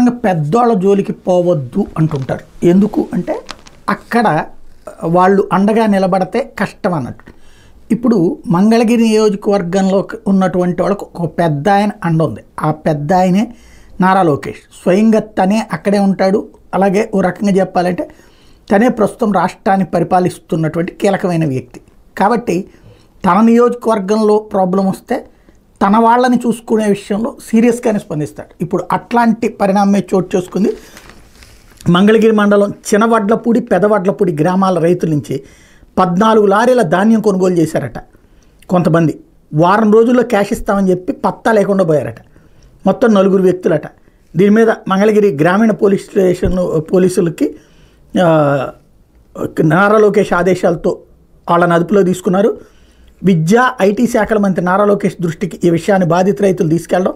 సాధారణంగా పెద్దోళ్ళ జోలికి పోవద్దు అంటుంటారు. ఎందుకు అంటే అక్కడ వాళ్ళు అండగా నిలబడితే కష్టం అన్నట్టు. ఇప్పుడు మంగళగిరి నియోజకవర్గంలో ఉన్నటువంటి వాళ్ళకు ఒక పెద్ద ఆయన అండ ఉంది. ఆ పెద్ద ఆయనే నారా లోకేష్. స్వయంగా తనే అక్కడే ఉంటాడు. అలాగే ఓ రకంగా చెప్పాలంటే తనే ప్రస్తుతం రాష్ట్రాన్ని పరిపాలిస్తున్నటువంటి కీలకమైన వ్యక్తి. కాబట్టి తన నియోజకవర్గంలో ప్రాబ్లం వస్తే తన వాళ్ళని చూసుకునే విషయంలో సీరియస్గానే స్పందిస్తాడు. ఇప్పుడు అట్లాంటి పరిణామమే చోటు చేసుకుంది. మంగళగిరి మండలం చినవడ్లపూడి, పెదవడ్లపూడి గ్రామాల రైతుల నుంచి 14 లారీల ధాన్యం కొనుగోలు చేశారట కొంతమంది. వారం రోజుల్లో క్యాష్ ఇస్తామని చెప్పి పత్తా లేకుండా పోయారట. మొత్తం 4 వ్యక్తులట. దీని మీద మంగళగిరి గ్రామీణ పోలీస్ స్టేషన్ పోలీసులకి నారా లోకేష్ ఆదేశాలతో వాళ్ళని అదుపులో తీసుకున్నారు. విద్యా ఐటీ శాఖల మంత్రి నారా లోకేష్ దృష్టికి ఈ విషయాన్ని బాధిత రైతులు తీసుకెళ్లడం,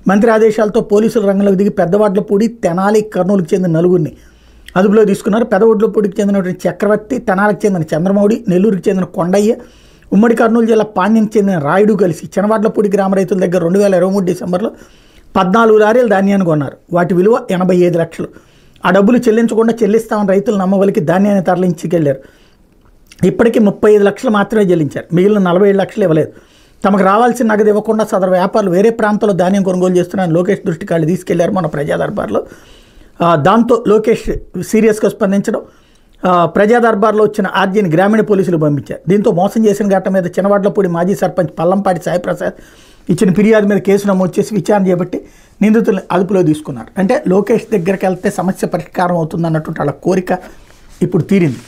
మంత్రి ఆదేశాలతో పోలీసులు రంగంలోకి దిగి పెద్దవడ్లపూడి, తెనాలి, కర్నూలుకి చెందిన 4 అదుపులో తీసుకున్నారు. పెదవడ్లపూడికి చెందినటువంటి చక్రవర్తి, తెనాలికి చెందిన చంద్రమౌడి, నెల్లూరుకి చెందిన కొండయ్య, ఉమ్మడి కర్నూలు జిల్లా పాణ్యంకి చెందిన రాయుడు కలిసి చినవడ్లపూడి గ్రామ రైతుల దగ్గర 2023 డిసెంబర్లో 14 లారీల ధాన్యాన్ని కొన్నారు. వాటి విలువ 85 లక్షలు. ఆ డబ్బులు చెల్లించకుండా చెల్లిస్తామని రైతులు నమ్మవలికి ధాన్యాన్ని తరలించుకెళ్లారు. ఇప్పటికీ 35 లక్షలు మాత్రమే చెల్లించారు. మిగిలిన 47 లక్షలు ఇవ్వలేదు. తమకు రావాల్సిన నగదు ఇవ్వకుండా సదరు వ్యాపారులు వేరే ప్రాంతాల్లో ధాన్యం కొనుగోలు చేస్తున్నారని లోకేష్ దృష్టికి వాళ్ళు తీసుకెళ్లారు మన ప్రజా దర్బార్లో. దాంతో లోకేష్ సీరియస్గా స్పందించడం, ప్రజా దర్బార్లో వచ్చిన ఆర్జీని గ్రామీణ పోలీసులు పంపించారు. దీంతో మోసం చేసిన ఘటన మీద చినవడ్లపూడి మాజీ సర్పంచ్ పల్లంపాటి సాయిప్రసాద్ ఇచ్చిన ఫిర్యాదు మీద కేసు నమోదు చేసి విచారణ చేపట్టి నిందితులను అదుపులో తీసుకున్నారు. అంటే లోకేష్ దగ్గరికి వెళ్తే సమస్య పరిష్కారం అవుతుందన్నట్టు వాళ్ళ కోరిక ఇప్పుడు తీరింది.